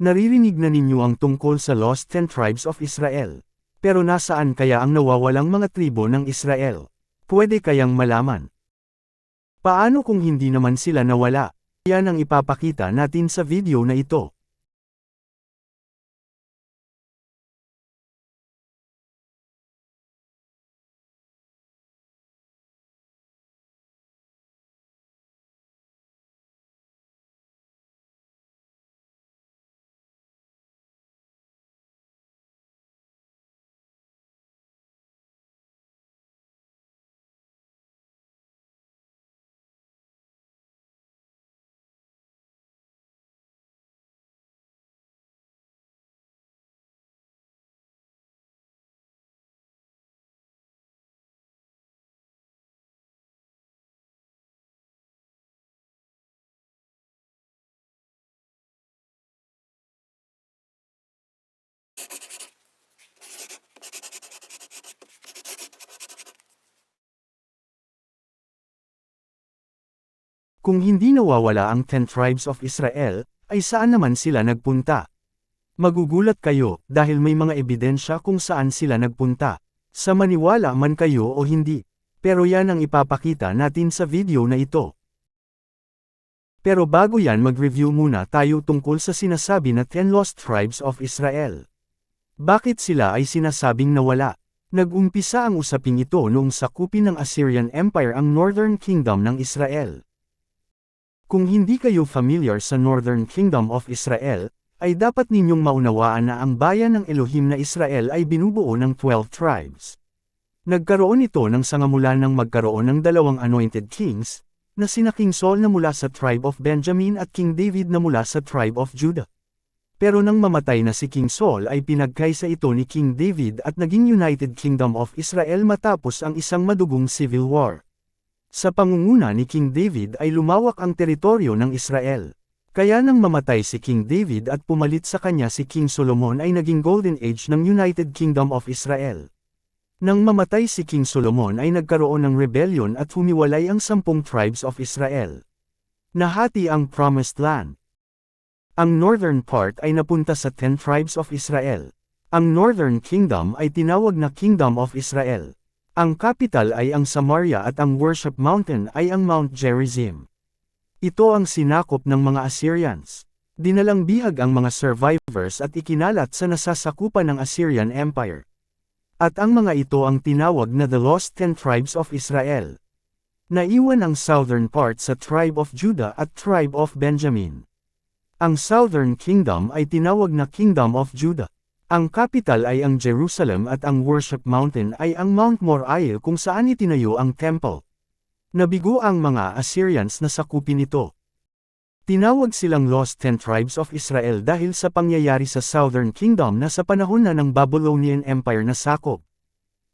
Naririnig na ninyo ang tungkol sa Lost 10 Tribes of Israel. Pero nasaan kaya ang nawawalang mga tribo ng Israel? Pwede kayang malaman? Paano kung hindi naman sila nawala? Yan ang ipapakita natin sa video na ito. Kung hindi nawawala ang 10 tribes of Israel, ay saan naman sila nagpunta? Magugulat kayo dahil may mga ebidensya kung saan sila nagpunta. Sa maniwala man kayo o hindi. Pero yan ang ipapakita natin sa video na ito. Pero bago yan mag-review muna tayo tungkol sa sinasabi na 10 lost tribes of Israel. Bakit sila ay sinasabing nawala? Nag-umpisa ang usaping ito noong sakupin ng Assyrian Empire ang Northern Kingdom ng Israel. Kung hindi kayo familiar sa Northern Kingdom of Israel, ay dapat ninyong maunawaan na ang bayan ng Elohim na Israel ay binubuo ng 12 tribes. Nagkaroon ito ng sangamulan ng magkaroon ng dalawang anointed kings, na sina King Saul na mula sa tribe of Benjamin at King David na mula sa tribe of Judah. Pero nang mamatay na si King Saul ay pinagkaisa ito ni King David at naging United Kingdom of Israel matapos ang isang madugong civil war. Sa pangunguna ni King David ay lumawak ang teritoryo ng Israel. Kaya nang mamatay si King David at pumalit sa kanya si King Solomon ay naging Golden Age ng United Kingdom of Israel. Nang mamatay si King Solomon ay nagkaroon ng rebellion at humiwalay ang 10 tribes of Israel. Nahati ang Promised Land. Ang northern part ay napunta sa 10 tribes of Israel. Ang Northern Kingdom ay tinawag na Kingdom of Israel. Ang capital ay ang Samaria at ang worship mountain ay ang Mount Gerizim. Ito ang sinakop ng mga Assyrians. Dinalang bihag ang mga survivors at ikinalat sa nasasakupan ng Assyrian Empire. At ang mga ito ang tinawag na the Lost 10 Tribes of Israel. Naiwan ang southern part sa tribe of Judah at tribe of Benjamin. Ang Southern Kingdom ay tinawag na Kingdom of Judah. Ang capital ay ang Jerusalem at ang worship mountain ay ang Mount Moriah kung saan itinayo ang temple. Nabigo ang mga Assyrians na sakupin ito. Tinawag silang Lost 10 Tribes of Israel dahil sa pangyayari sa Southern Kingdom na sa panahon na ng Babylonian Empire na sakop.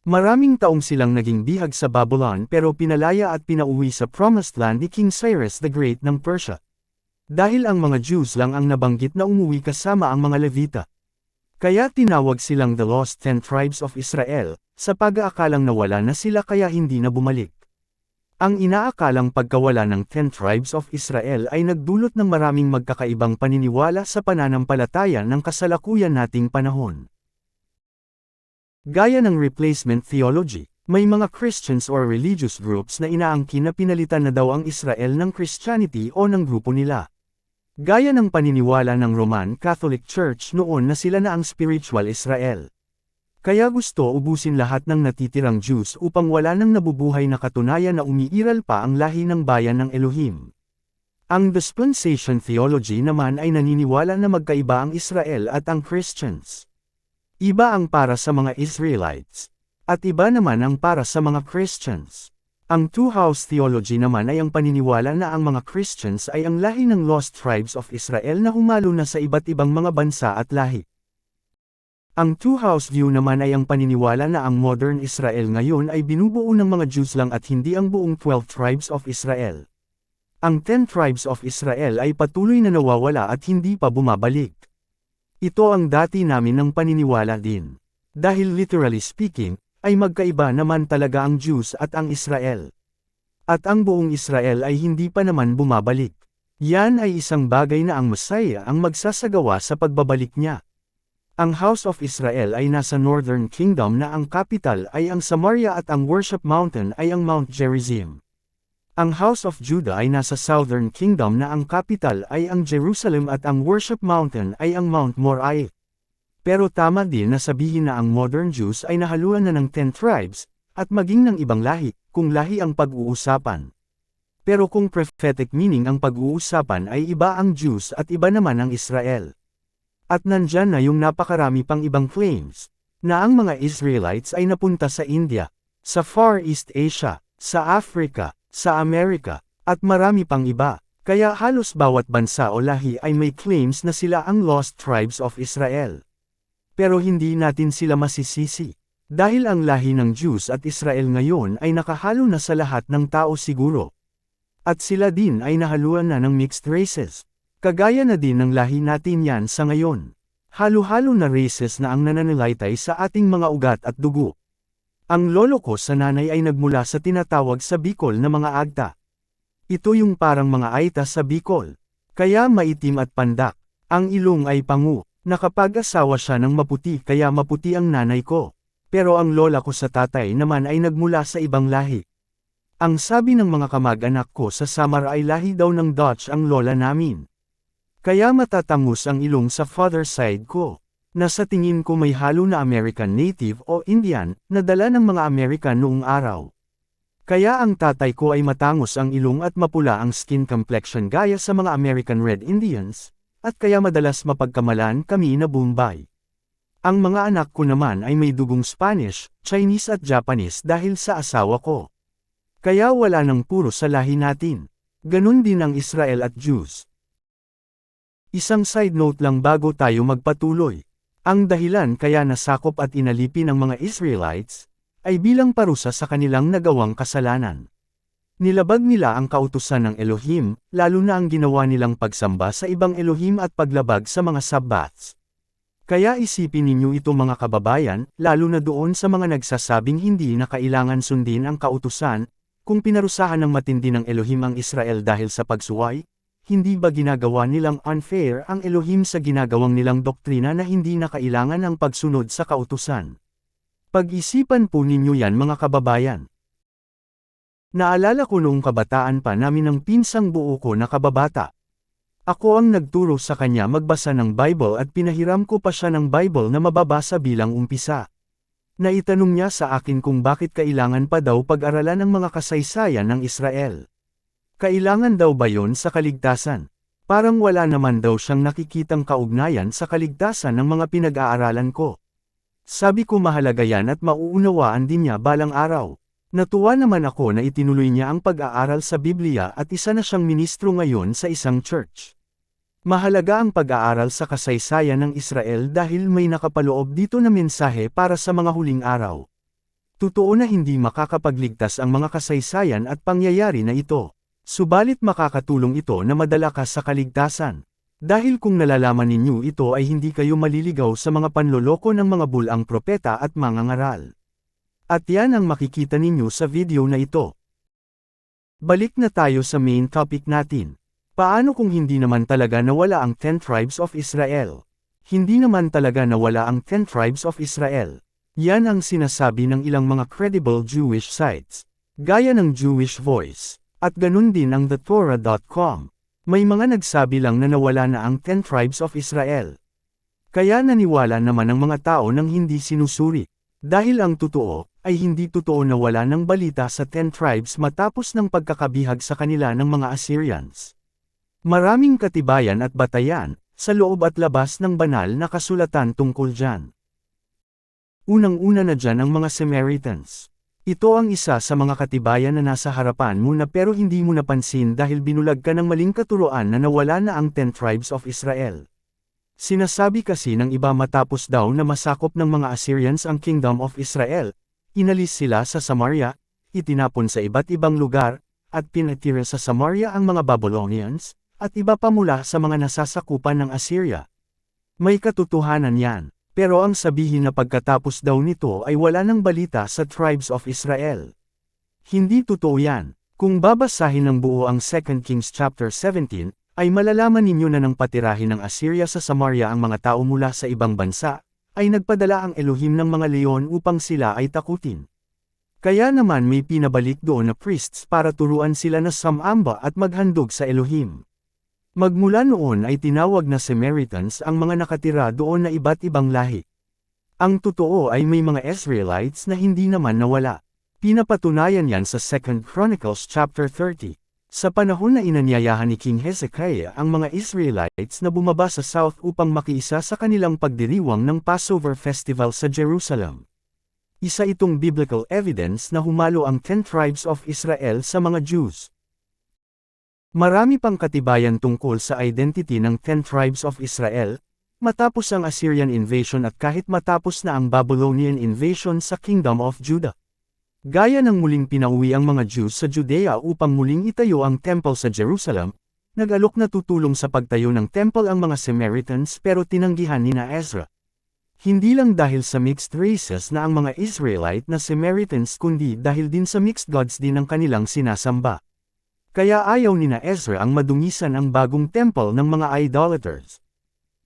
Maraming taong silang naging bihag sa Babylon pero pinalaya at pinauwi sa Promised Land ni King Cyrus the Great ng Persia. Dahil ang mga Jews lang ang nabanggit na umuwi kasama ang mga Levita. Kaya tinawag silang the Lost 10 Tribes of Israel, sa pag-aakalang nawala na sila kaya hindi na bumalik. Ang inaakalang pagkawala ng 10 Tribes of Israel ay nagdulot ng maraming magkakaibang paniniwala sa pananampalataya ng kasalukuyan nating panahon. Gaya ng replacement theology, may mga Christians or religious groups na inaangkin na pinalitan na daw ang Israel ng Christianity o ng grupo nila. Gaya ng paniniwala ng Roman Catholic Church noon na sila na ang spiritual Israel. Kaya gusto ubusin lahat ng natitirang Jews upang wala nang nabubuhay na katunayan na umiiral pa ang lahi ng bayan ng Elohim. Ang dispensation theology naman ay naniniwala na magkaiba ang Israel at ang Christians. Iba ang para sa mga Israelites, at iba naman ang para sa mga Christians. Ang two-house theology naman ay ang paniniwala na ang mga Christians ay ang lahi ng lost tribes of Israel na humalo na sa iba't ibang mga bansa at lahi. Ang two-house view naman ay ang paniniwala na ang modern Israel ngayon ay binubuo ng mga Jews lang at hindi ang buong 12 tribes of Israel. Ang 10 tribes of Israel ay patuloy na nawawala at hindi pa bumabalik. Ito ang dati namin ng paniniwala din. Dahil literally speaking, ay magkaiba naman talaga ang Jews at ang Israel. At ang buong Israel ay hindi pa naman bumabalik. Yan ay isang bagay na ang Messiah ang magsasagawa sa pagbabalik niya. Ang House of Israel ay nasa Northern Kingdom na ang capital ay ang Samaria at ang worship mountain ay ang Mount Gerizim. Ang House of Judah ay nasa Southern Kingdom na ang capital ay ang Jerusalem at ang worship mountain ay ang Mount Moriah. Pero tama din na sabihin na ang modern Jews ay nahaluan na ng 10 tribes, at maging ng ibang lahi, kung lahi ang pag-uusapan. Pero kung prophetic meaning ang pag-uusapan ay iba ang Jews at iba naman ang Israel. At nandyan na yung napakarami pang ibang claims, na ang mga Israelites ay napunta sa India, sa Far East Asia, sa Africa, sa Amerika, at marami pang iba. Kaya halos bawat bansa o lahi ay may claims na sila ang lost tribes of Israel. Pero hindi natin sila masisisi. Dahil ang lahi ng Jews at Israel ngayon ay nakahalo na sa lahat ng tao siguro. At sila din ay nahaluan na ng mixed races. Kagaya na din ng lahi natin yan sa ngayon. Halo-halo na races na ang nananalaytay sa ating mga ugat at dugo. Ang lolo ko sa nanay ay nagmula sa tinatawag sa Bicol na mga Agta. Ito yung parang mga Aita sa Bicol. Kaya maitim at pandak. Ang ilong ay pangu. Nakapag-asawa siya ng maputi kaya maputi ang nanay ko. Pero ang lola ko sa tatay naman ay nagmula sa ibang lahi. Ang sabi ng mga kamag-anak ko sa Samar ay lahi daw ng Dutch ang lola namin. Kaya matatangus ang ilong sa father side ko, na sa tingin ko may halo na American Native o Indian, na dala ng mga American noong araw. Kaya ang tatay ko ay matangos ang ilong at mapula ang skin complexion gaya sa mga American Red Indians, at kaya madalas mapagkamalan kami na Bombay. Ang mga anak ko naman ay may dugong Spanish, Chinese at Japanese dahil sa asawa ko. Kaya wala nang puro sa lahi natin. Ganun din ang Israel at Jews. Isang side note lang bago tayo magpatuloy. Ang dahilan kaya nasakop at inalipin ng mga Israelites, ay bilang parusa sa kanilang nagawang kasalanan. Nilabag nila ang kautusan ng Elohim, lalo na ang ginawa nilang pagsamba sa ibang Elohim at paglabag sa mga Sabbats. Kaya isipin ninyo ito mga kababayan, lalo na doon sa mga nagsasabing hindi na kailangan sundin ang kautusan, kung pinarusahan ng matindi ng Elohim ang Israel dahil sa pagsuway, hindi ba ginagawa nilang unfair ang Elohim sa ginagawang nilang doktrina na hindi na kailangan ang pagsunod sa kautusan? Pag-isipan po ninyo yan mga kababayan. Naalala ko noong kabataan pa namin ng pinsang buo ko na kababata. Ako ang nagturo sa kanya magbasa ng Bible at pinahiram ko pa siya ng Bible na mababasa bilang umpisa. Naitanong niya sa akin kung bakit kailangan pa daw pag-aralan ang mga kasaysayan ng Israel. Kailangan daw ba yon sa kaligtasan? Parang wala naman daw siyang nakikitang kaugnayan sa kaligtasan ng mga pinag-aaralan ko. Sabi ko mahalaga yan at mauunawaan din niya balang araw. Natuwa naman ako na itinuloy niya ang pag-aaral sa Biblia at isa na siyang ministro ngayon sa isang church. Mahalaga ang pag-aaral sa kasaysayan ng Israel dahil may nakapaloob dito na mensahe para sa mga huling araw. Totoo na hindi makakapagligtas ang mga kasaysayan at pangyayari na ito. Subalit makakatulong ito na madala ka sa kaligtasan. Dahil kung nalalaman ninyo ito ay hindi kayo maliligaw sa mga panloloko ng mga bulang propeta at mangangaral. At yan ang makikita ninyo sa video na ito. Balik na tayo sa main topic natin. Paano kung hindi naman talaga nawala ang 10 tribes of Israel? Hindi naman talaga nawala ang 10 tribes of Israel. Yan ang sinasabi ng ilang mga credible Jewish sites, gaya ng Jewish Voice, at ganun din ang TheTorah.com. May mga nagsabi lang na nawala na ang 10 tribes of Israel. Kaya naniwala naman ang mga tao nang hindi sinusuri. Dahil ang totoo, ay hindi totoo na wala ng balita sa 10 tribes matapos ng pagkakabihag sa kanila ng mga Assyrians. Maraming katibayan at batayan, sa loob at labas ng banal na kasulatan tungkol dyan. Unang-una na dyan ang mga Samaritans. Ito ang isa sa mga katibayan na nasa harapan mo na pero hindi mo napansin dahil binulag ka ng maling katuroan na nawala na ang 10 tribes of Israel. Sinasabi kasi ng iba matapos daw na masakop ng mga Assyrians ang Kingdom of Israel, inalis sila sa Samaria, itinapon sa iba't ibang lugar, at pinatira sa Samaria ang mga Babylonians, at iba pa mula sa mga nasasakupan ng Assyria. May katotohanan yan, pero ang sabihin na pagkatapos daw nito ay wala ng balita sa tribes of Israel. Hindi totoo yan. Kung babasahin ng buo ang 2 Kings chapter 17, ay malalaman ninyo na nang patirahin ng Assyria sa Samaria ang mga tao mula sa ibang bansa, ay nagpadala ang Elohim ng mga leon upang sila ay takutin. Kaya naman may pinabalik doon na priests para turuan sila na sumamba at maghandog sa Elohim. Magmula noon ay tinawag na Samaritans ang mga nakatira doon na iba't ibang lahi. Ang totoo ay may mga Israelites na hindi naman nawala. Pinapatunayan yan sa 2 Chronicles chapter 30. Sa panahon na inanyayahan ni King Hezekiah ang mga Israelites na bumaba sa south upang makiisa sa kanilang pagdiriwang ng Passover Festival sa Jerusalem. Isa itong biblical evidence na humalo ang 10 tribes of Israel sa mga Jews. Marami pang katibayan tungkol sa identity ng 10 tribes of Israel, matapos ang Assyrian invasion at kahit matapos na ang Babylonian invasion sa Kingdom of Judah. Gaya ng muling pinauwi ang mga Jews sa Judea upang muling itayo ang temple sa Jerusalem, nag-alok na tutulong sa pagtayo ng temple ang mga Samaritans pero tinanggihan ni Ezra. Hindi lang dahil sa mixed races na ang mga Israelite na Samaritans kundi dahil din sa mixed gods din ang kanilang sinasamba. Kaya ayaw ni Ezra ang madungisan ang bagong temple ng mga idolaters.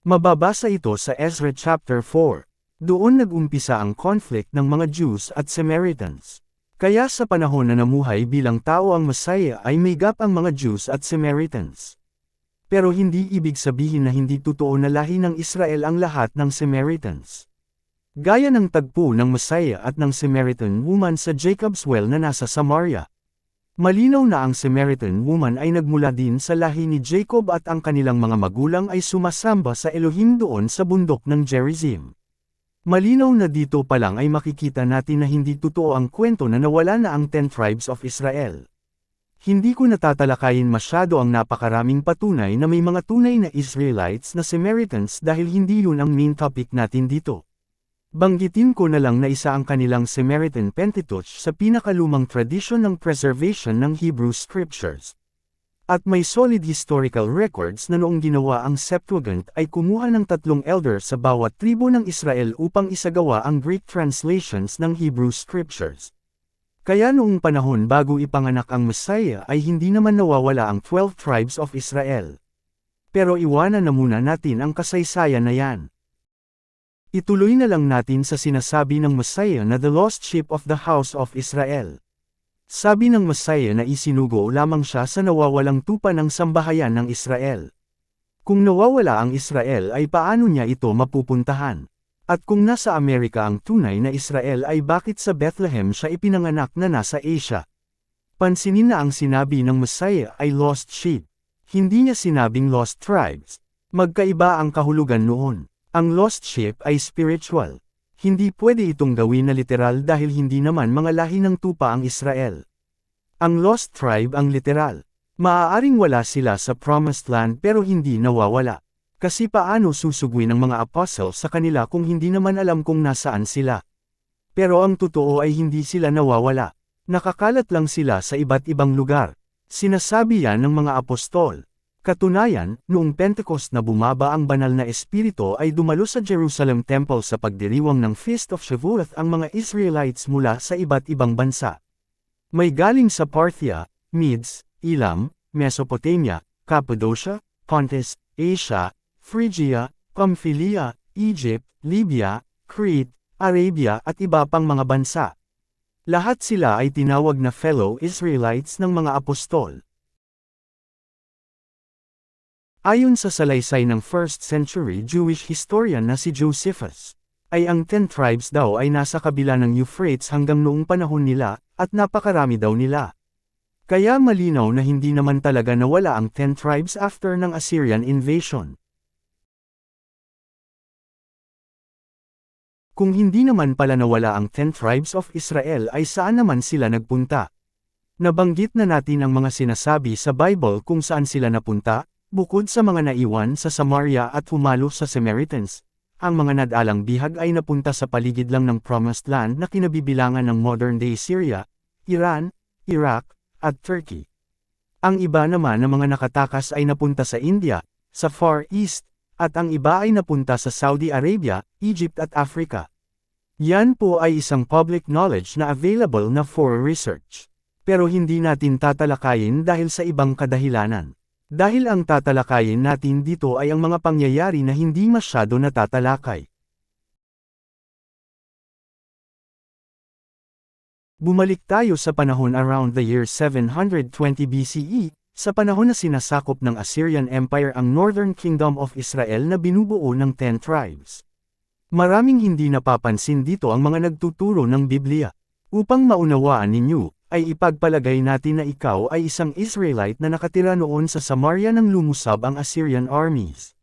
Mababasa ito sa Ezra chapter 4. Doon nag-umpisa ang conflict ng mga Jews at Samaritans. Kaya sa panahon na namuhay bilang tao ang Messiah ay may gap ang mga Jews at Samaritans. Pero hindi ibig sabihin na hindi totoo na lahi ng Israel ang lahat ng Samaritans. Gaya ng tagpo ng Messiah at ng Samaritan woman sa Jacob's Well na nasa Samaria. Malinaw na ang Samaritan woman ay nagmula din sa lahi ni Jacob at ang kanilang mga magulang ay sumasamba sa Elohim doon sa bundok ng Gerizim. Malinaw na dito pa lang ay makikita natin na hindi totoo ang kwento na nawala na ang 10 tribes of Israel. Hindi ko natatalakayin masyado ang napakaraming patunay na may mga tunay na Israelites na Samaritans dahil hindi yun ang main topic natin dito. Banggitin ko na lang na isa ang kanilang Samaritan Pentateuch sa pinakalumang tradisyon ng preservation ng Hebrew Scriptures. At may solid historical records na noong ginawa ang Septuagint ay kumuha ng 3 elder sa bawat tribo ng Israel upang isagawa ang Greek translations ng Hebrew Scriptures. Kaya noong panahon bago ipanganak ang Messiah ay hindi naman nawawala ang 12 tribes of Israel. Pero iwanan na muna natin ang kasaysayan na yan. Ituloy na lang natin sa sinasabi ng Messiah na the lost sheep of the house of Israel. Sabi ng Messiah na isinugo lamang siya sa nawawalang tupa ng sambahayan ng Israel. Kung nawawala ang Israel ay paano niya ito mapupuntahan? At kung nasa Amerika ang tunay na Israel ay bakit sa Bethlehem siya ipinanganak na nasa Asia? Pansinin na ang sinabi ng Messiah ay lost sheep. Hindi niya sinabing lost tribes. Magkaiba ang kahulugan noon. Ang lost sheep ay spiritual. Hindi pwede itong gawin na literal dahil hindi naman mga lahi ng tupa ang Israel. Ang lost tribe ang literal. Maaaring wala sila sa promised land pero hindi nawawala. Kasi paano susugwin ng mga apostles sa kanila kung hindi naman alam kung nasaan sila? Pero ang totoo ay hindi sila nawawala. Nakakalat lang sila sa iba't ibang lugar. Sinasabi yan ng mga apostol. Katunayan, noong Pentecost na bumaba ang banal na espiritu ay dumalo sa Jerusalem Temple sa pagdiriwang ng Feast of Shavuot ang mga Israelites mula sa iba't ibang bansa. May galing sa Parthia, Medes, Elam, Mesopotamia, Cappadocia, Pontus, Asia, Phrygia, Pamphylia, Egypt, Libya, Crete, Arabia at iba pang mga bansa. Lahat sila ay tinawag na fellow Israelites ng mga apostol. Ayon sa salaysay ng 1st century Jewish historian na si Josephus, ay ang 10 tribes daw ay nasa kabila ng Euphrates hanggang noong panahon nila, at napakarami daw nila. Kaya malinaw na hindi naman talaga nawala ang 10 tribes after ng Assyrian invasion. Kung hindi naman pala nawala ang 10 tribes of Israel ay saan naman sila nagpunta? Nabanggit na natin ang mga sinasabi sa Bible kung saan sila napunta, bukod sa mga naiwan sa Samaria at humalo sa Samaritans. Ang mga nadalang bihag ay napunta sa paligid lang ng Promised Land na kinabibilangan ng modern-day Syria, Iran, Iraq, at Turkey. Ang iba naman ng mga nakatakas ay napunta sa India, sa Far East, at ang iba ay napunta sa Saudi Arabia, Egypt at Africa. Yan po ay isang public knowledge na available na for research. Pero hindi natin tatalakayin dahil sa ibang kadahilanan. Dahil ang tatalakayin natin dito ay ang mga pangyayari na hindi masyado natatalakay. Bumalik tayo sa panahon around the year 720 BCE, sa panahon na sinasakop ng Assyrian Empire ang Northern Kingdom of Israel na binubuo ng 10 tribes. Maraming hindi napapansin dito ang mga nagtuturo ng Biblia. Upang maunawaan ninyo, ay ipagpalagay natin na ikaw ay isang Israelite na nakatira noon sa Samaria nang lumusab ang Assyrian armies.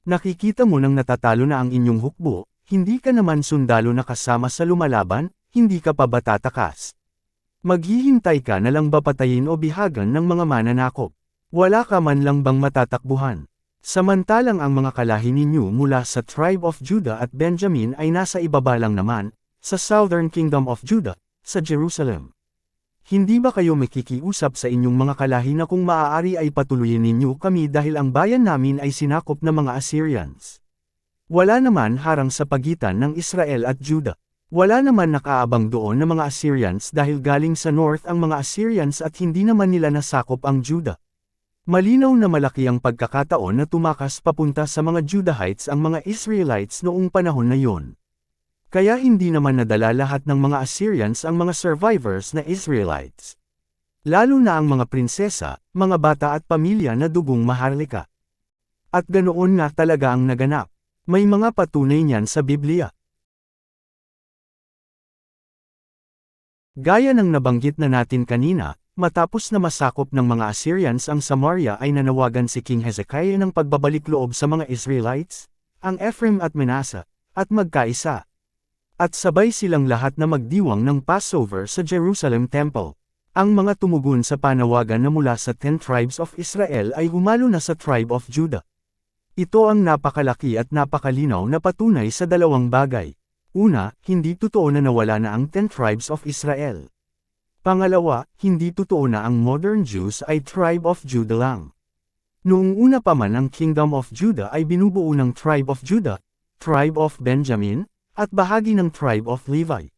Nakikita mo nang natatalo na ang inyong hukbo, hindi ka naman sundalo na kasama sa lumalaban, hindi ka pa ba tatakas? Maghihintay ka na lang ba patayin o bihagan ng mga mananakop? Wala ka man lang bang matatakbuhan? Samantalang ang mga kalahi ninyo mula sa tribe of Judah at Benjamin ay nasa ibaba lang naman, sa Southern Kingdom of Judah, sa Jerusalem. Hindi ba kayo makikiusap sa inyong mga kalahi na kung maaari ay patuloyin ninyo kami dahil ang bayan namin ay sinakop ng mga Assyrians? Wala naman harang sa pagitan ng Israel at Judah. Wala naman nakaabang doon ng mga Assyrians dahil galing sa north ang mga Assyrians at hindi naman nila nasakop ang Judah. Malinaw na malaki ang pagkakataon na tumakas papunta sa mga Judahites ang mga Israelites noong panahon na yon. Kaya hindi naman nadala lahat ng mga Assyrians ang mga survivors na Israelites. Lalo na ang mga prinsesa, mga bata at pamilya na dugong maharlika. At ganoon nga talaga ang naganap. May mga patunay niyan sa Biblia. Gaya ng nabanggit na natin kanina, matapos na masakop ng mga Assyrians ang Samaria ay nanawagan si King Hezekiah ng pagbabalik loob sa mga Israelites, ang Ephraim at Manasseh, at magkaisa. At sabay silang lahat na magdiwang ng Passover sa Jerusalem Temple. Ang mga tumugon sa panawagan na mula sa 10 tribes of Israel ay humalo na sa tribe of Judah. Ito ang napakalaki at napakalinaw na patunay sa dalawang bagay. Una, hindi totoo na nawala na ang 10 tribes of Israel. Pangalawa, hindi totoo na ang modern Jews ay tribe of Judah lang. Noong una pa man ang Kingdom of Judah ay binubuo ng tribe of Judah, tribe of Benjamin, at bahagi ng tribe of Levi.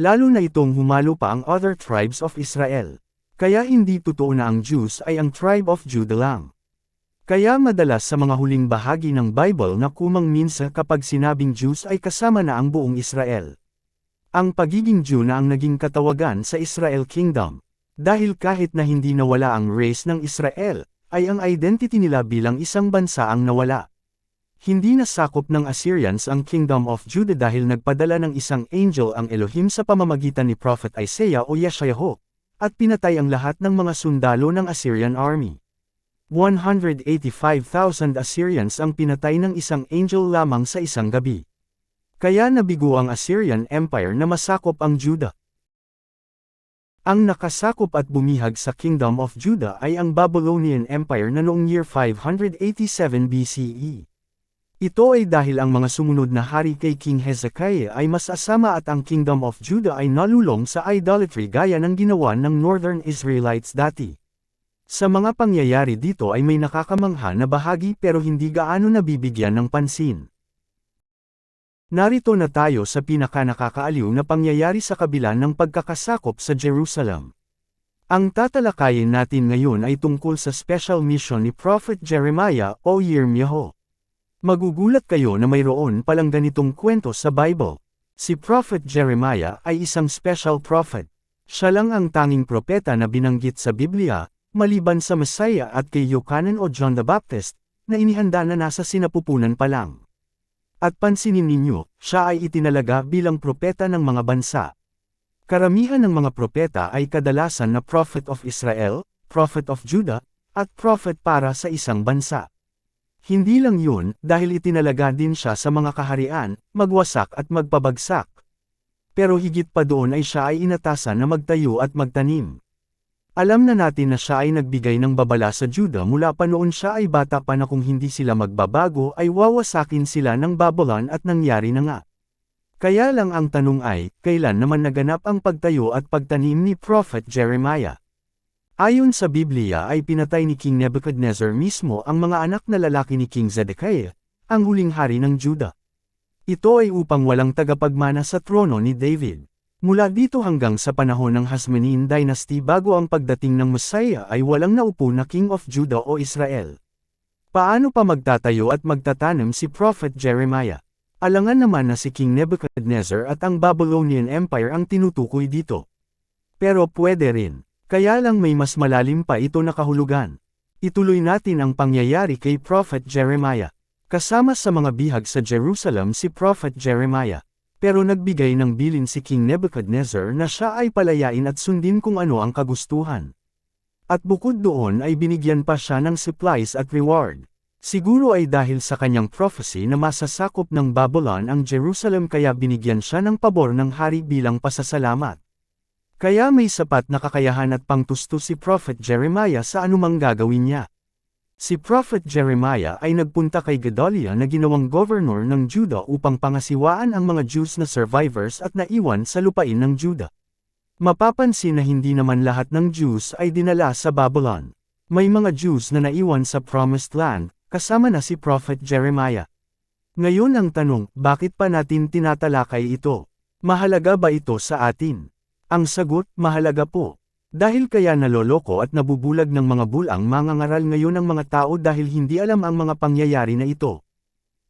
Lalo na itong humalo pa ang other tribes of Israel. Kaya hindi totoo na ang Jews ay ang tribe of Judah lang. Kaya madalas sa mga huling bahagi ng Bible na kumang minsan kapag sinabing Jews ay kasama na ang buong Israel. Ang pagiging Jew na ang naging katawagan sa Israel Kingdom. Dahil kahit na hindi nawala ang race ng Israel, ay ang identity nila bilang isang bansa ang nawala. Hindi nasakop ng Assyrians ang Kingdom of Judah dahil nagpadala ng isang angel ang Elohim sa pamamagitan ni Prophet Isaiah o Yeshayahu, at pinatay ang lahat ng mga sundalo ng Assyrian army. 185,000 Assyrians ang pinatay ng isang angel lamang sa isang gabi. Kaya nabigo ang Assyrian Empire na masakop ang Judah. Ang nakasakop at bumihag sa Kingdom of Judah ay ang Babylonian Empire na noong year 587 BCE. Ito ay dahil ang mga sumunod na hari kay King Hezekiah ay mas asama at ang Kingdom of Judah ay nalulong sa idolatry gaya ng ginawa ng Northern Israelites dati. Sa mga pangyayari dito ay may nakakamangha na bahagi pero hindi gaano nabibigyan ng pansin. Narito na tayo sa pinakanakakaaliw na pangyayari sa kabila ng pagkakasakop sa Jerusalem. Ang tatalakayin natin ngayon ay tungkol sa special mission ni Prophet Jeremiah o Yirmiyahu. Magugulat kayo na mayroon palang ganitong kwento sa Bible. Si Prophet Jeremiah ay isang special prophet. Siya lang ang tanging propeta na binanggit sa Biblia, maliban sa Messiah at kay Yochanan o John the Baptist, na inihanda na nasa sinapupunan pa lang. At pansinin ninyo, siya ay itinalaga bilang propeta ng mga bansa. Karamihan ng mga propeta ay kadalasan na prophet of Israel, prophet of Judah, at prophet para sa isang bansa. Hindi lang yun, dahil itinalaga din siya sa mga kaharian, magwasak at magpabagsak. Pero higit pa doon ay siya ay inatasan na magtayo at magtanim. Alam na natin na siya ay nagbigay ng babala sa Judah mula pa noon siya ay bata pa na kung hindi sila magbabago ay wawasakin sila ng Babylon at nangyari na nga. Kaya lang ang tanong ay, kailan naman naganap ang pagtayo at pagtanim ni Prophet Jeremiah? Ayon sa Biblia ay pinatay ni King Nebuchadnezzar mismo ang mga anak na lalaki ni King Zedekiah, ang huling hari ng Judah. Ito ay upang walang tagapagmana sa trono ni David. Mula dito hanggang sa panahon ng Hasmonean Dynasty bago ang pagdating ng Messiah ay walang naupo na King of Judah o Israel. Paano pa magtatayo at magtatanim si Prophet Jeremiah? Alangan naman na si King Nebuchadnezzar at ang Babylonian Empire ang tinutukoy dito. Pero pwede rin. Kaya lang may mas malalim pa ito na kahulugan. Ituloy natin ang pangyayari kay Prophet Jeremiah. Kasama sa mga bihag sa Jerusalem si Prophet Jeremiah. Pero nagbigay ng bilin si King Nebuchadnezzar na siya ay palayain at sundin kung ano ang kagustuhan. At bukod doon ay binigyan pa siya ng supplies at reward. Siguro ay dahil sa kanyang prophecy na masasakop ng Babylon ang Jerusalem kaya binigyan siya ng pabor ng hari bilang pasasalamat. Kaya may sapat na kakayahan at pangtusto si Prophet Jeremiah sa anumang gagawin niya. Si Prophet Jeremiah ay nagpunta kay Gedaliah na ginawang governor ng Judah upang pangasiwaan ang mga Jews na survivors at naiwan sa lupain ng Judah. Mapapansin na hindi naman lahat ng Jews ay dinala sa Babylon. May mga Jews na naiwan sa Promised Land, kasama na si Prophet Jeremiah. Ngayon ang tanong, bakit pa natin tinatalakay ito? Mahalaga ba ito sa atin? Ang sagot, mahalaga po. Dahil kaya naloloko at nabubulag ng mga bulang mangangaral ngayon ang mga tao dahil hindi alam ang mga pangyayari na ito.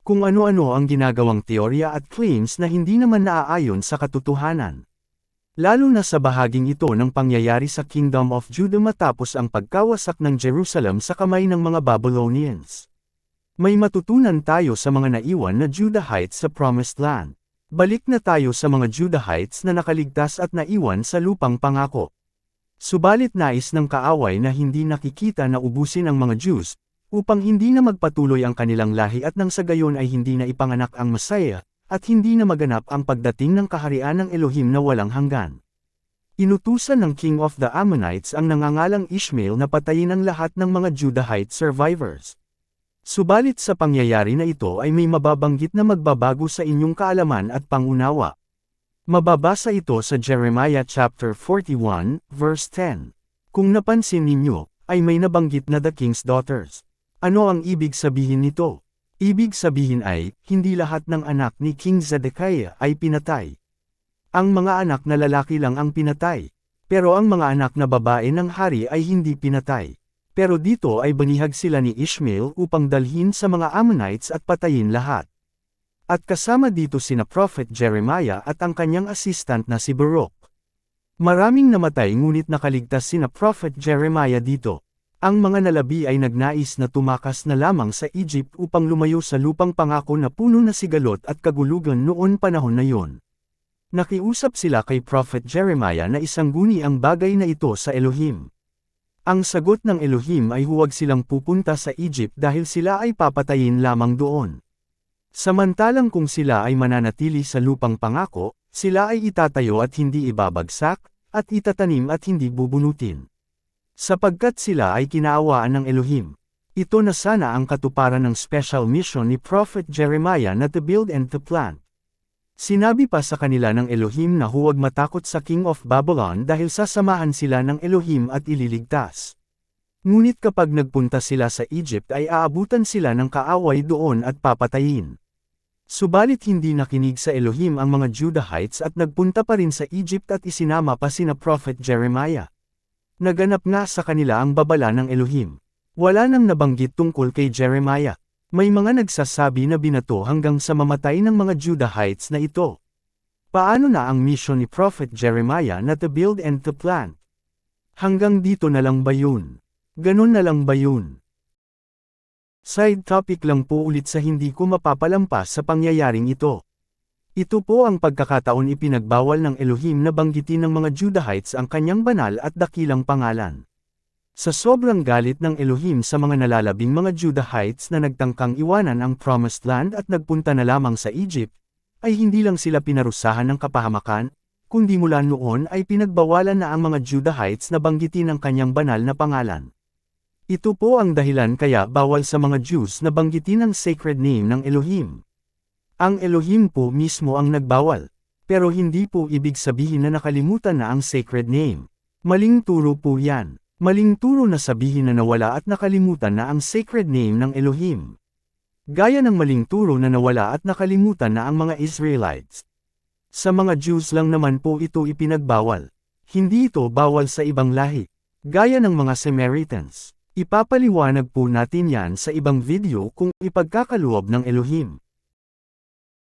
Kung ano-ano ang ginagawang teorya at claims na hindi naman naaayon sa katotohanan. Lalo na sa bahaging ito ng pangyayari sa Kingdom of Judah matapos ang pagkawasak ng Jerusalem sa kamay ng mga Babylonians. May matutunan tayo sa mga naiwan na Judahites sa Promised Land. Balik na tayo sa mga Judahites na nakaligtas at naiwan sa lupang pangako. Subalit nais ng kaaway na hindi nakikita na ubusin ang mga Jews, upang hindi na magpatuloy ang kanilang lahi at nang sa gayon ay hindi na ipanganak ang Messiah, at hindi na maganap ang pagdating ng kaharian ng Elohim na walang hanggan. Inutusan ng King of the Ammonites ang nangangalang Ishmael na patayin ang lahat ng mga Judahite survivors. Subalit sa pangyayari na ito ay may mababanggit na magbabago sa inyong kaalaman at pangunawa. Mababasa ito sa Jeremiah chapter 41, verse 10. Kung napansin ninyo, ay may nabanggit na the king's daughters. Ano ang ibig sabihin nito? Ibig sabihin ay, hindi lahat ng anak ni King Zedekiah ay pinatay. Ang mga anak na lalaki lang ang pinatay. Pero ang mga anak na babae ng hari ay hindi pinatay. Pero dito ay banihag sila ni Ishmael upang dalhin sa mga Ammonites at patayin lahat. At kasama dito sina Prophet Jeremiah at ang kanyang assistant na si Baruch. Maraming namatay ngunit nakaligtas sina Prophet Jeremiah dito. Ang mga nalabi ay nagnais na tumakas na lamang sa Egypt upang lumayo sa lupang pangako na puno na sigalot at kagulugan noon panahon na yon. Nakiusap sila kay Prophet Jeremiah na isangguni ang bagay na ito sa Elohim. Ang sagot ng Elohim ay huwag silang pupunta sa Egypt dahil sila ay papatayin lamang doon. Samantalang kung sila ay mananatili sa lupang pangako, sila ay itatayo at hindi ibabagsak, at itatanim at hindi bubunutin. Sapagkat sila ay kinaawaan ng Elohim. Ito na sana ang katuparan ng special mission ni Prophet Jeremiah na to build and to plant. Sinabi pa sa kanila ng Elohim na huwag matakot sa King of Babylon dahil sasamahan sila ng Elohim at ililigtas. Ngunit kapag nagpunta sila sa Egypt ay aabutan sila ng kaaway doon at papatayin. Subalit hindi nakinig sa Elohim ang mga Judahites at nagpunta pa rin sa Egypt at isinama pa sina Prophet Jeremiah. Naganap nga sa kanila ang babala ng Elohim. Wala nang nabanggit tungkol kay Jeremiah. May mga nagsasabi na binato hanggang sa mamatay ng mga Judahites na ito. Paano na ang mission ni Prophet Jeremiah na to build and to plant? Hanggang dito na lang ba yun? Ganun na lang ba yun? Side topic lang po ulit sa hindi ko mapapalampas sa pangyayaring ito. Ito po ang pagkakataon ipinagbawal ng Elohim na banggitin ng mga Judahites ang kanyang banal at dakilang pangalan. Sa sobrang galit ng Elohim sa mga nalalabing mga Judahites na nagtangkang iwanan ang Promised Land at nagpunta na lamang sa Egypt, ay hindi lang sila pinarusahan ng kapahamakan, kundi mula noon ay pinagbawalan na ang mga Judahites na banggitin ang kanyang banal na pangalan. Ito po ang dahilan kaya bawal sa mga Jews na banggitin ang sacred name ng Elohim. Ang Elohim po mismo ang nagbawal, pero hindi po ibig sabihin na nakalimutan na ang sacred name. Maling turo po yan. Maling turo na sabihin na nawala at nakalimutan na ang sacred name ng Elohim. Gaya ng maling turo na nawala at nakalimutan na ang mga Israelites. Sa mga Jews lang naman po ito ipinagbawal. Hindi ito bawal sa ibang lahi. Gaya ng mga Samaritans. Ipapaliwanag po natin yan sa ibang video kung ipagkakaloob ng Elohim.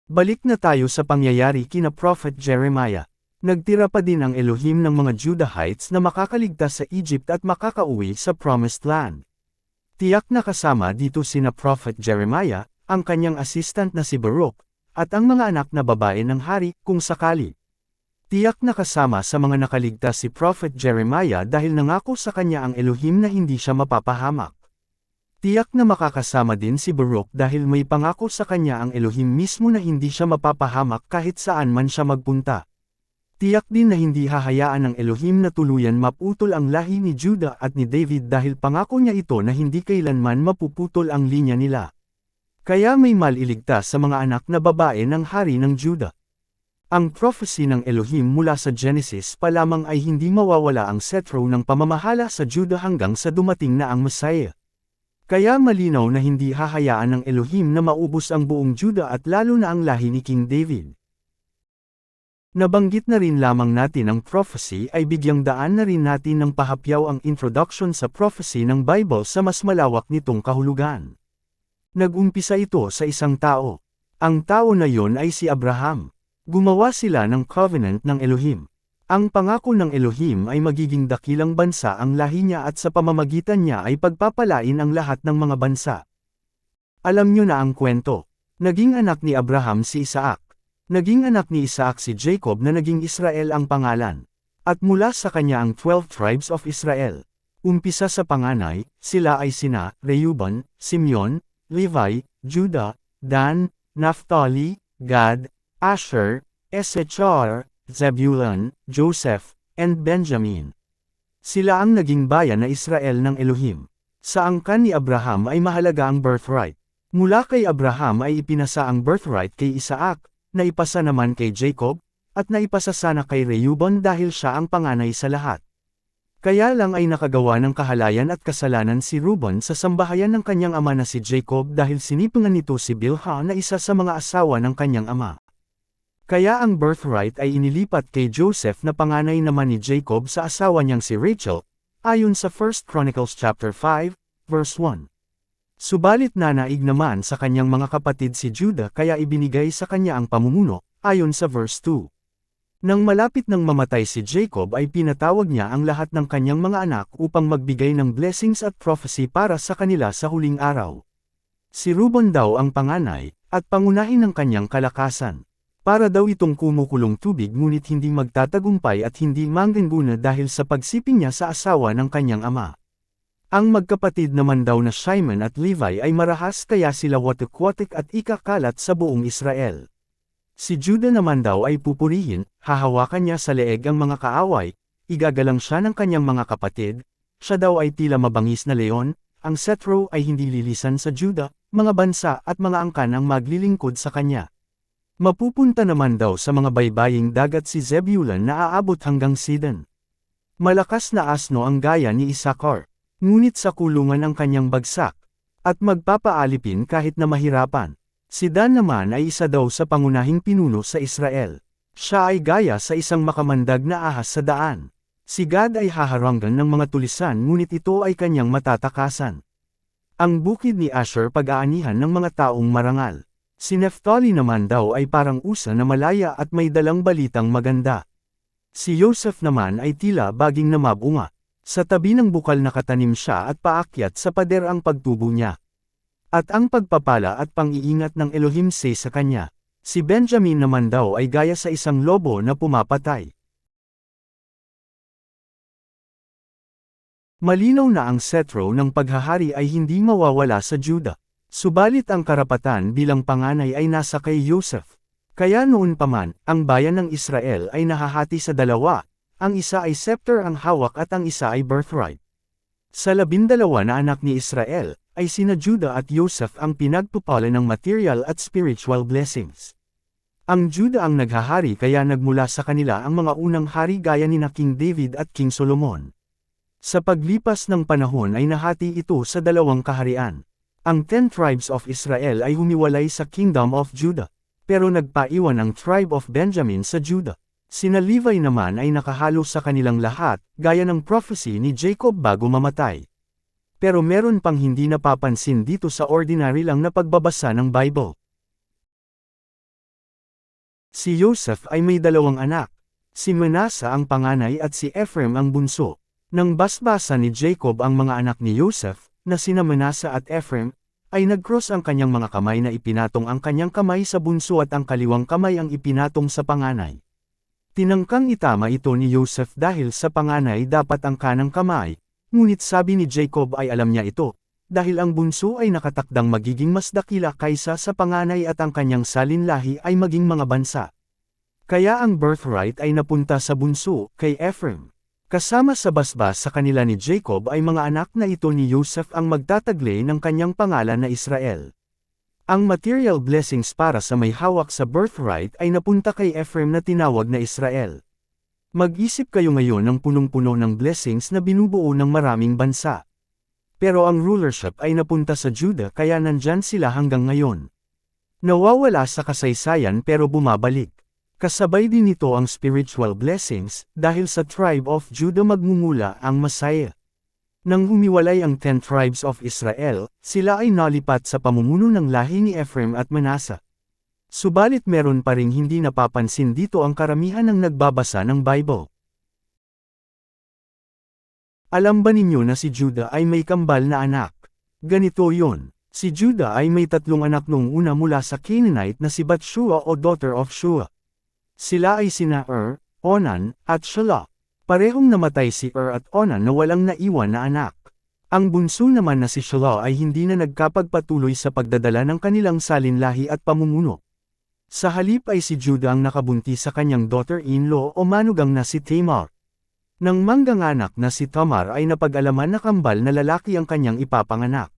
Balik na tayo sa pangyayari kina Prophet Jeremiah. Nagtira pa din ang Elohim ng mga Judahites na makakaligtas sa Egypt at makakauwi sa Promised Land. Tiyak na kasama dito sina Prophet Jeremiah, ang kanyang assistant na si Baruch, at ang mga anak na babae ng hari kung sakali. Tiyak na kasama sa mga nakaligtas si Prophet Jeremiah dahil nangako sa kanya ang Elohim na hindi siya mapapahamak. Tiyak na makakasama din si Baruch dahil may pangako sa kanya ang Elohim mismo na hindi siya mapapahamak kahit saan man siya magpunta. Tiyak din na hindi hahayaan ng Elohim na tuluyan maputol ang lahi ni Judah at ni David dahil pangako niya ito na hindi kailanman mapuputol ang linya nila. Kaya may maliligtas sa mga anak na babae ng hari ng Judah. Ang prophecy ng Elohim mula sa Genesis pa lamang ay hindi mawawala ang cetro ng pamamahala sa Judah hanggang sa dumating na ang Messiah. Kaya malinaw na hindi hahayaan ng Elohim na maubos ang buong Judah at lalo na ang lahi ni King David. Nabanggit na rin lamang natin ang prophecy ay bigyang daan na rin natin ng pahapyaw ang introduction sa prophecy ng Bible sa mas malawak nitong kahulugan. Nag-umpisa ito sa isang tao. Ang tao na yon ay si Abraham. Gumawa sila ng covenant ng Elohim. Ang pangako ng Elohim ay magiging dakilang bansa ang lahi niya at sa pamamagitan niya ay pagpapalain ang lahat ng mga bansa. Alam niyo na ang kwento. Naging anak ni Abraham si Isaac. Naging anak ni Isaac si Jacob na naging Israel ang pangalan. At mula sa kanya ang 12 tribes of Israel. Umpisa sa panganay, sila ay sina Reuben, Simeon, Levi, Judah, Dan, Naphtali, Gad, Asher, Issachar, Zebulun, Joseph, and Benjamin. Sila ang naging bayan na Israel ng Elohim. Sa angkan ni Abraham ay mahalaga ang birthright. Mula kay Abraham ay ipinasa ang birthright kay Isaac, naipasa naman kay Jacob, at naipasa sana kay Reuben dahil siya ang panganay sa lahat. Kaya lang ay nakagawa ng kahalayan at kasalanan si Reuben sa sambahayan ng kanyang ama na si Jacob dahil sinipungan nito si Bilha na isa sa mga asawa ng kanyang ama. Kaya ang birthright ay inilipat kay Joseph na panganay naman ni Jacob sa asawa niyang si Rachel, ayon sa 1 Chronicles chapter 5, verse 1. Subalit nanaig naman sa kanyang mga kapatid si Judah kaya ibinigay sa kanya ang pamumuno, ayon sa verse 2. Nang malapit nang mamatay si Jacob ay pinatawag niya ang lahat ng kanyang mga anak upang magbigay ng blessings at prophecy para sa kanila sa huling araw. Si Reuben daw ang panganay, at pangunahin ng kanyang kalakasan. Para daw itong kumukulong tubig ngunit hindi magtatagumpay at hindi manggana dahil sa pagsiping niya sa asawa ng kanyang ama. Ang magkapatid naman daw na Shimon at Levi ay marahas kaya sila watek-watek at ikakalat sa buong Israel. Si Judah naman daw ay pupurihin, hahawakan niya sa leeg ang mga kaaway, igagalang siya ng kanyang mga kapatid, siya daw ay tila mabangis na leon, ang cetro ay hindi lilisan sa Judah, mga bansa at mga angkan ang maglilingkod sa kanya. Mapupunta naman daw sa mga baybaying dagat si Zebulun na aabot hanggang Sidon. Malakas na asno ang gaya ni Issachar. Ngunit sa kulungan ang kanyang bagsak, at magpapaalipin kahit na mahirapan. Si Dan naman ay isa daw sa pangunahing pinuno sa Israel. Siya ay gaya sa isang makamandag na ahas sa daan. Si Gad ay haharanggan ng mga tulisan ngunit ito ay kanyang matatakasan. Ang bukid ni Asher pag-aanihan ng mga taong marangal. Si Naphtali naman daw ay parang usa na malaya at may dalang balitang maganda. Si Joseph naman ay tila baging na mabunga. Sa tabi ng bukal nakatanim siya at paakyat sa pader ang pagtubo niya. At ang pagpapala at pang-iingat ng Elohim sa kanya. Si Benjamin naman daw ay gaya sa isang lobo na pumapatay. Malinaw na ang cetro ng paghahari ay hindi mawawala sa Judah. Subalit ang karapatan bilang panganay ay nasa kay Joseph. Kaya noon pa man, ang bayan ng Israel ay nahahati sa dalawa. Ang isa ay scepter ang hawak at ang isa ay birthright. Sa 12 na anak ni Israel, ay sina Judah at Joseph ang pinagpupala ng material at spiritual blessings. Ang Judah ang naghahari kaya nagmula sa kanila ang mga unang hari gaya ni na King David at King Solomon. Sa paglipas ng panahon ay nahati ito sa dalawang kaharian. Ang 10 tribes of Israel ay humiwalay sa Kingdom of Judah. pero nagpaiwan ang tribe of Benjamin sa Judah. Sina Levi naman ay nakahalo sa kanilang lahat, gaya ng prophecy ni Jacob bago mamatay. Pero meron pang hindi napapansin dito sa ordinary lang na pagbabasa ng Bible. Si Joseph ay may dalawang anak. Si Manasa ang panganay at si Ephraim ang bunso. Nang basbasa ni Jacob ang mga anak ni Joseph, na sina Manasa at Ephraim, ay nag-cross ang kanyang mga kamay na ipinatong ang kanyang kamay sa bunso at ang kaliwang kamay ang ipinatong sa panganay. Tinangkang itama ito ni Joseph dahil sa panganay dapat ang kanang kamay, ngunit sabi ni Jacob ay alam niya ito, dahil ang bunso ay nakatakdang magiging mas dakila kaysa sa panganay at ang kanyang salinlahi ay maging mga bansa. Kaya ang birthright ay napunta sa bunso, kay Ephraim. Kasama sa basbas sa kanila ni Jacob ay mga anak na ito ni Joseph ang magtataglay ng kanyang pangalan na Israel. Ang material blessings para sa may hawak sa birthright ay napunta kay Ephraim na tinawag na Israel. Mag-isip kayo ngayon ng punong-puno ng blessings na binubuo ng maraming bansa. Pero ang rulership ay napunta sa Judah kaya nandyan sila hanggang ngayon. Nawawala sa kasaysayan pero bumabalik. Kasabay din nito ang spiritual blessings, dahil sa tribe of Judah magmumula ang Messiah. Nang humiwalay ang 10 tribes of Israel, sila ay nalipat sa pamumuno ng lahi ni Ephraim at Manasa. Subalit meron pa ring hindi napapansin dito ang karamihan ng nagbabasa ng Bible. Alam ba ninyo na si Judah ay may kambal na anak? Ganito yon. Si Judah ay may 3 anak noong una mula sa Canaanite na si Bathshua o daughter of Shua. Sila ay sina Onan, at Shelah. Parehong namatay si at Onan na walang naiwan na anak. Ang bunso naman na si Shelah ay hindi na nagkapagpatuloy sa pagdadala ng kanilang salinlahi at pamumuno. Sa halip ay si Judah ang nakabunti sa kanyang daughter-in-law o manugang na si Tamar. Nang mangganganak na si Tamar ay napag-alaman na kambal na lalaki ang kanyang ipapanganak.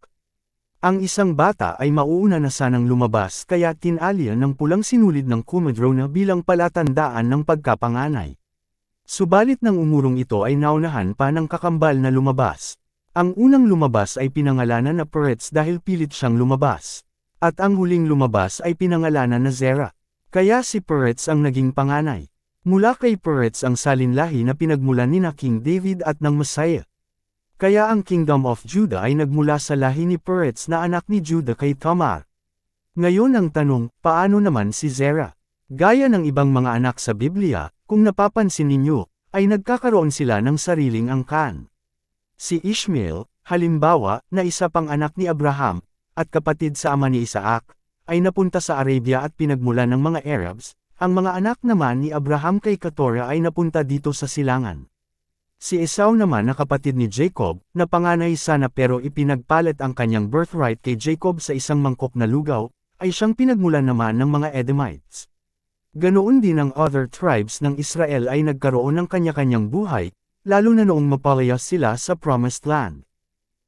Ang isang bata ay mauuna na sanang lumabas kaya tinalya ng pulang sinulid ng Qumran bilang palatandaan ng pagkapanganay. Subalit nang umurong ito ay naunahan pa ng kakambal na lumabas. Ang unang lumabas ay pinangalanan na Peretz dahil pilit siyang lumabas. At ang huling lumabas ay pinangalanan na Zerah. Kaya si Peretz ang naging panganay. Mula kay Peretz ang salinlahi na pinagmulan ni King David at ng Messiah. Kaya ang Kingdom of Judah ay nagmula sa lahi ni Peretz na anak ni Judah kay Tamar. Ngayon ang tanong, paano naman si Zerah? Gaya ng ibang mga anak sa Biblia, kung napapansin ninyo, ay nagkakaroon sila ng sariling angkan. Si Ishmael, halimbawa, na isa pang anak ni Abraham, at kapatid sa ama ni Isaac, ay napunta sa Arabia at pinagmulan ng mga Arabs. Ang mga anak naman ni Abraham kay Keturah ay napunta dito sa silangan. Si Esau naman na kapatid ni Jacob, na panganay sana pero ipinagpalit ang kanyang birthright kay Jacob sa isang mangkok na lugaw, ay siyang pinagmulan naman ng mga Edomites. Ganoon din ang other tribes ng Israel ay nagkaroon ng kanya-kanyang buhay, lalo na noong mapalayas sila sa Promised Land.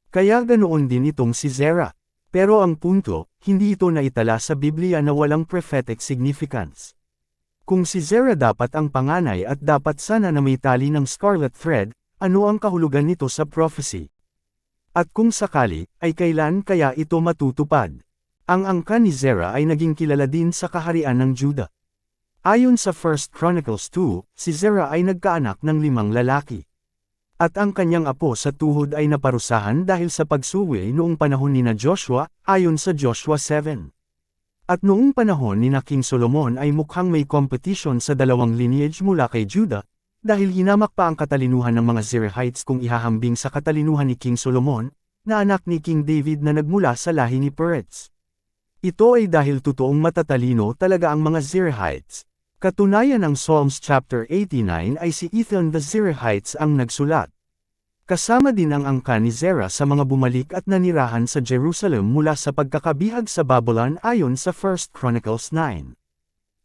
Kaya ganoon din itong si Zerah. Pero ang punto, hindi ito naitala sa Biblia na walang prophetic significance. Kung si Zerah dapat ang panganay at dapat sana na may tali ng scarlet thread, ano ang kahulugan nito sa prophecy? At kung sakali, ay kailan kaya ito matutupad? Ang angkan ni Zerah ay naging kilala din sa kaharian ng Judah. Ayon sa 1 Chronicles 2, si Zerah ay nagkaanak ng 5 lalaki. At ang kanyang apo sa tuhod ay naparusahan dahil sa pagsuwi noong panahon ni Joshua, ayon sa Joshua 7. At noong panahon ni King Solomon ay mukhang may competition sa dalawang lineage mula kay Judah, dahil hinamak pa ang katalinuhan ng mga Zerahites kung ihahambing sa katalinuhan ni King Solomon, na anak ni King David na nagmula sa lahi ni Peretz. Ito ay dahil totoong matatalino talaga ang mga Zerahites. Katunayan ng Psalms chapter 89 ay si Ethan the Zerahites ang nagsulat. Kasama din ang angkan ni Zerah sa mga bumalik at nanirahan sa Jerusalem mula sa pagkakabihag sa Babylon ayon sa 1 Chronicles 9.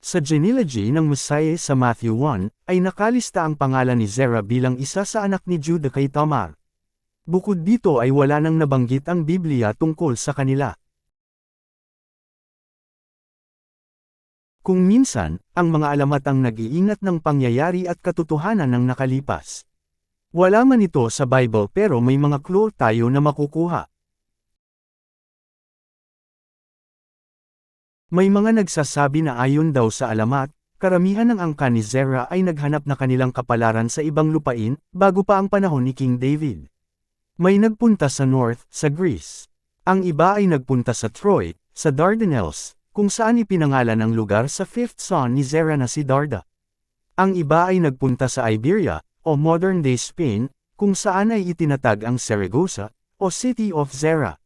Sa genealogy ng Messiah sa Matthew 1, ay nakalista ang pangalan ni Zerah bilang isa sa anak ni Judah kay Tamar. Bukod dito ay wala nang nabanggit ang Biblia tungkol sa kanila. Kung minsan, ang mga alamat ang nag-iingat ng pangyayari at katotohanan ng nakalipas. Wala man ito sa Bible pero may mga clue tayo na makukuha. May mga nagsasabi na ayon daw sa alamat, karamihan ng angkan ni Zerah ay naghanap na kanilang kapalaran sa ibang lupain, bago pa ang panahon ni King David. May nagpunta sa North, sa Greece. Ang iba ay nagpunta sa Troy, sa Dardanelles, kung saan ipinangalan ang lugar sa fifth son ni Zerah na si Darda. Ang iba ay nagpunta sa Iberia, o modern-day Spain, kung saan ay itinatag ang Saragossa, o City of Zerah.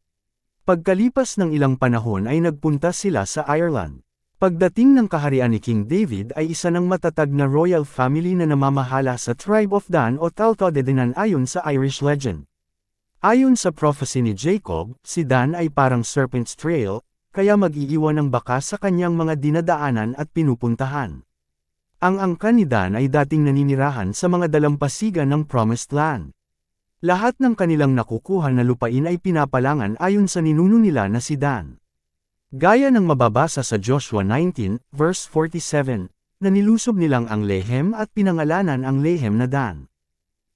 Pagkalipas ng ilang panahon ay nagpunta sila sa Ireland. Pagdating ng kaharian ni King David ay isa ng matatag na royal family na namamahala sa tribe of Dan o Talcodedanan ayon sa Irish legend. Ayon sa prophecy ni Jacob, si Dan ay parang serpent's trail, kaya mag-iiwan ng baka sa kanyang mga dinadaanan at pinupuntahan. Ang angkan ni Dan ay dating naninirahan sa mga dalampasigan ng Promised Land. Lahat ng kanilang nakukuha na lupain ay pinapalangan ayon sa ninuno nila na si Dan. Gaya ng mababasa sa Joshua 19, verse 47, na nilusob nilang ang Lehem at pinangalanan ang Lehem na Dan.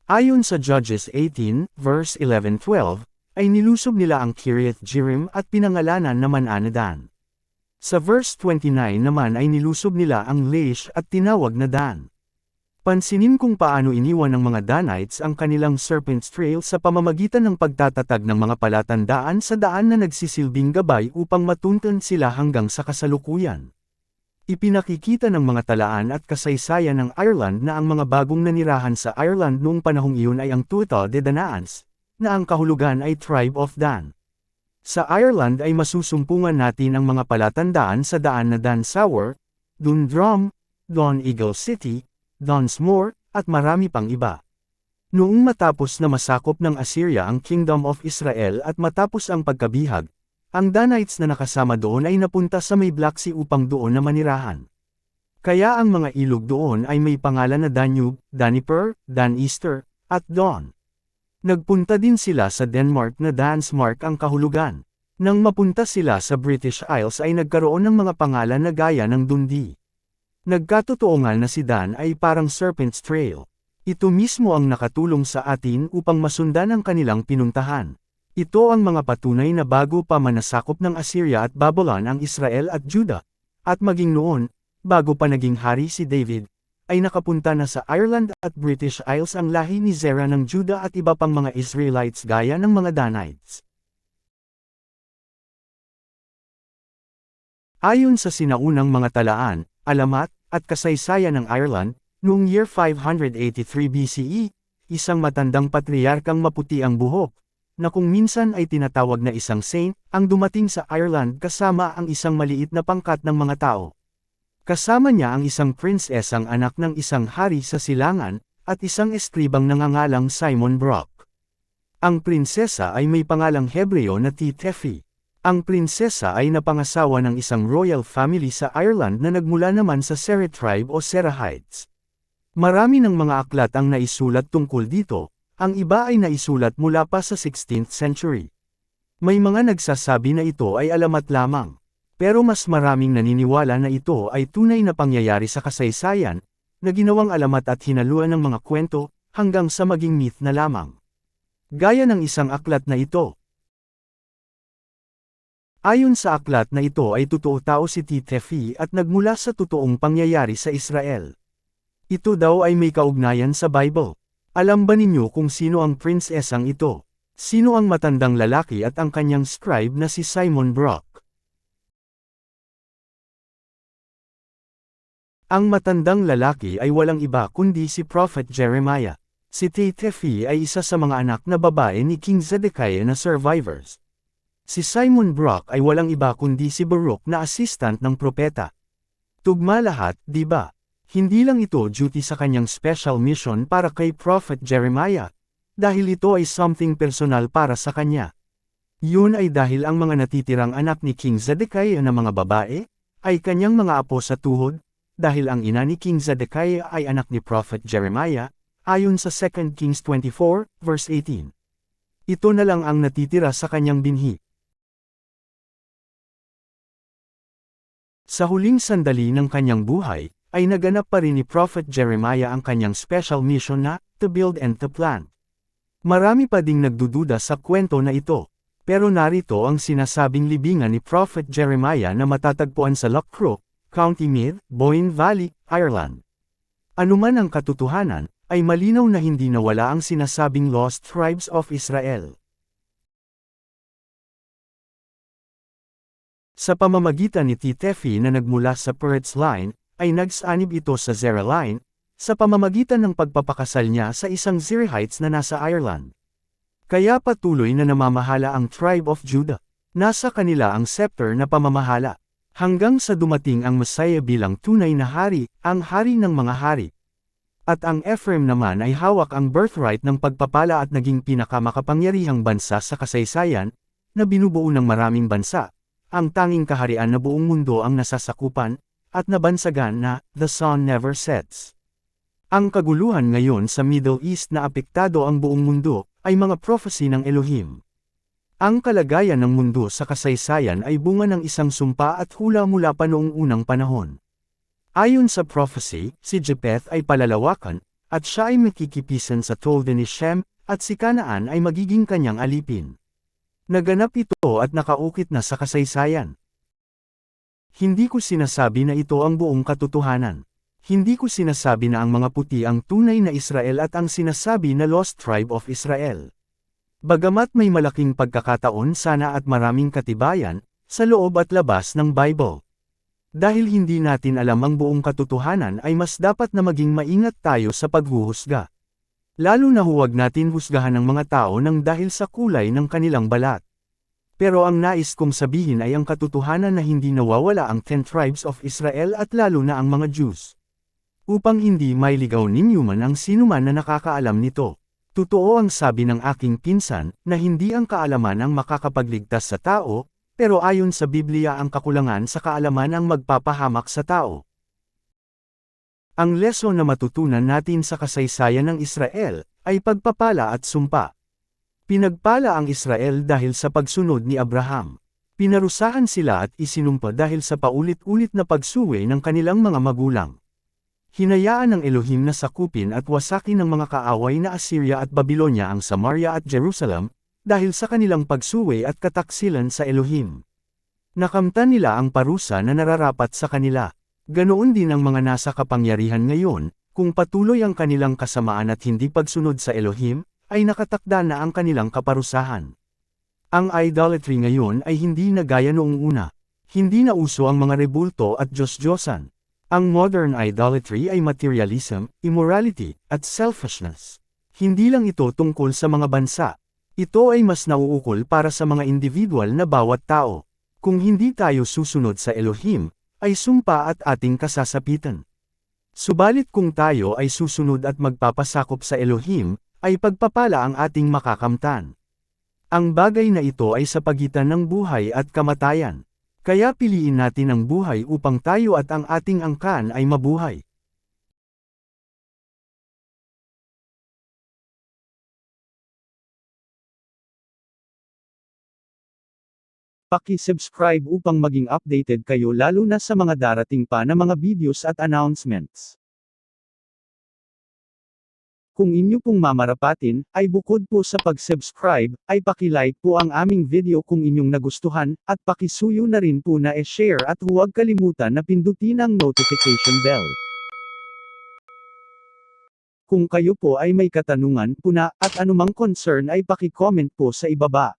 Ayon sa Judges 18, verse 11-12, ay nilusob nila ang Kiriath Jearim at pinangalanan naman na Dan. Sa verse 29 naman ay nilusob nila ang Laish at tinawag na Dan. Pansinin kung paano iniwan ng mga Danites ang kanilang Serpent's Trail sa pamamagitan ng pagtatatag ng mga palatandaan sa daan na nagsisilbing gabay upang matunton sila hanggang sa kasalukuyan. Ipinakikita ng mga talaan at kasaysayan ng Ireland na ang mga bagong nanirahan sa Ireland noong panahong iyon ay ang Tuatha De Danaans, na ang kahulugan ay Tribe of Dan. Sa Ireland ay masusumpungan natin ang mga palatandaan sa daan na Dansour, Dundrum, Donegal City, Dunsmore, at marami pang iba. Noong matapos na masakop ng Assyria ang Kingdom of Israel at matapos ang pagkabihag, ang Danites na nakasama doon ay napunta sa may Black Sea upang doon na manirahan. Kaya ang mga ilog doon ay may pangalan na Danube, Daniper, Dan-Easter, at Don. Nagpunta din sila sa Denmark na Dansmark ang kahulugan. Nang mapunta sila sa British Isles ay nagkaroon ng mga pangalan na gaya ng Dundee. Nagkatotoo nga na si Dan ay parang Serpent's Trail. Ito mismo ang nakatulong sa atin upang masundan ang kanilang pinuntahan. Ito ang mga patunay na bago pa manasakop ng Assyria at Babylon ang Israel at Judah, at maging noon, bago pa naging hari si David, ay nakapunta na sa Ireland at British Isles ang lahi ni Zerah ng Judah at iba pang mga Israelites gaya ng mga Danites. Ayon sa sinaunang mga talaan, alamat, at kasaysayan ng Ireland, noong year 583 BCE, isang matandang patriarkang maputi ang buhok, na kung minsan ay tinatawag na isang saint, ang dumating sa Ireland kasama ang isang maliit na pangkat ng mga tao. Kasama niya ang isang prinsesang anak ng isang hari sa silangan, at isang eskribang nangangalang Simon Brock. Ang prinsesa ay may pangalang Hebreo na Tefi. Ang prinsesa ay napangasawa ng isang royal family sa Ireland na nagmula naman sa Serra tribe o Serahites. Marami ng mga aklat ang naisulat tungkol dito, ang iba ay naisulat mula pa sa 16th century. May mga nagsasabi na ito ay alamat lamang. Pero mas maraming naniniwala na ito ay tunay na pangyayari sa kasaysayan, na ginawang alamat at hinaluan ng mga kwento, hanggang sa maging myth na lamang. Gaya ng isang aklat na ito. Ayon sa aklat na ito ay totoo tao si Tefi at nagmula sa totoong pangyayari sa Israel. Ito daw ay may kaugnayan sa Bible. Alam ba ninyo kung sino ang prinsesang ito? Sino ang matandang lalaki at ang kanyang scribe na si Simon Brock? Ang matandang lalaki ay walang iba kundi si Prophet Jeremiah. Si Tefi ay isa sa mga anak na babae ni King Zedekiah na survivors. Si Simon Brock ay walang iba kundi si Baruch na assistant ng propeta. Tugma lahat, di ba? Hindi lang ito duty sa kanyang special mission para kay Prophet Jeremiah, dahil ito ay something personal para sa kanya. Yun ay dahil ang mga natitirang anak ni King Zedekiah na mga babae, ay kanyang mga apo sa tuhod, dahil ang ina ni King Zedekiah ay anak ni Prophet Jeremiah, ayon sa 2 Kings 24, verse 18. Ito na lang ang natitira sa kanyang binhi. Sa huling sandali ng kanyang buhay, ay naganap pa rin ni Prophet Jeremiah ang kanyang special mission na, to build and to plant. Marami pa ding nagdududa sa kwento na ito. Pero narito ang sinasabing libingan ni Prophet Jeremiah na matatagpuan sa Loughborough, County Meath, Boyne Valley, Ireland. Anuman ang katotohanan, ay malinaw na hindi nawala ang sinasabing Lost Tribes of Israel. Sa pamamagitan ni Titefi na nagmula sa Peretz line, ay nagsanib ito sa Zerah line, sa pamamagitan ng pagpapakasal niya sa isang Zerahites na nasa Ireland. Kaya patuloy na namamahala ang Tribe of Judah. Nasa kanila ang scepter na pamamahala. Hanggang sa dumating ang Messiah bilang tunay na hari, ang hari ng mga hari. At ang Ephraim naman ay hawak ang birthright ng pagpapala at naging pinakamakapangyarihang bansa sa kasaysayan, na binubuo ng maraming bansa. Ang tanging kaharian na buong mundo ang nasasakupan, at nabansagan na, the sun never sets. Ang kaguluhan ngayon sa Middle East na apektado ang buong mundo, ay mga prophecy ng Elohim. Ang kalagayan ng mundo sa kasaysayan ay bunga ng isang sumpa at hula mula pa noong unang panahon. Ayon sa prophecy, si Japheth ay palalawakan, at siya ay makikipisan sa tolda ni Shem, at si Canaan ay magiging kanyang alipin. Naganap ito at nakaukit na sa kasaysayan. Hindi ko sinasabi na ito ang buong katotohanan. Hindi ko sinasabi na ang mga puti ang tunay na Israel at ang sinasabi na Lost Tribe of Israel. Bagamat may malaking pagkakataon sana at maraming katibayan, sa loob at labas ng Bible. Dahil hindi natin alam ang buong katotohanan ay mas dapat na maging maingat tayo sa paghuhusga. Lalo na huwag natin husgahan ang mga tao nang dahil sa kulay ng kanilang balat. Pero ang nais kong sabihin ay ang katotohanan na hindi nawawala ang 10 tribes of Israel at lalo na ang mga Jews. Upang hindi mailigaw ninyo man ang sinuman na nakakaalam nito. Totoo ang sabi ng aking pinsan, na hindi ang kaalaman ang makakapagligtas sa tao, pero ayon sa Biblia ang kakulangan sa kaalaman ang magpapahamak sa tao. Ang lesson na matutunan natin sa kasaysayan ng Israel, ay pagpapala at sumpa. Pinagpala ang Israel dahil sa pagsunod ni Abraham. Pinarusahan sila at isinumpa dahil sa paulit-ulit na pagsuwi ng kanilang mga magulang. Hinayaan ng Elohim na sakupin at wasakin ng mga kaaway na Assyria at Babylonia ang Samaria at Jerusalem, dahil sa kanilang pagsuwi at kataksilan sa Elohim. Nakamtan nila ang parusa na nararapat sa kanila. Ganoon din ang mga nasa kapangyarihan ngayon, kung patuloy ang kanilang kasamaan at hindi pagsunod sa Elohim, ay nakatakda na ang kanilang kaparusahan. Ang idolatry ngayon ay hindi na gaya noong una. Hindi na uso ang mga rebulto at Diyos-Diyosan. Ang modern idolatry ay materialism, immorality, at selfishness. Hindi lang ito tungkol sa mga bansa. Ito ay mas nauukol para sa mga individual na bawat tao. Kung hindi tayo susunod sa Elohim, ay sumpa at ating kasasapitan. Subalit kung tayo ay susunod at magpapasakop sa Elohim, ay pagpapala ang ating makakamtan. Ang bagay na ito ay sa pagitan ng buhay at kamatayan. Kaya piliin natin ang buhay upang tayo at ang ating angkan ay mabuhay. Paki-subscribe upang maging updated kayo lalo na sa mga darating pa na mga videos at announcements. Kung inyo pong mamarapatin, ay bukod po sa pag-subscribe, ay paki-like po ang aming video kung inyong nagustuhan, at paki-suyo na rin po na e-share at huwag kalimutan na pindutin ang notification bell. Kung kayo po ay may katanungan po na, at anumang concern ay paki-comment po sa ibaba.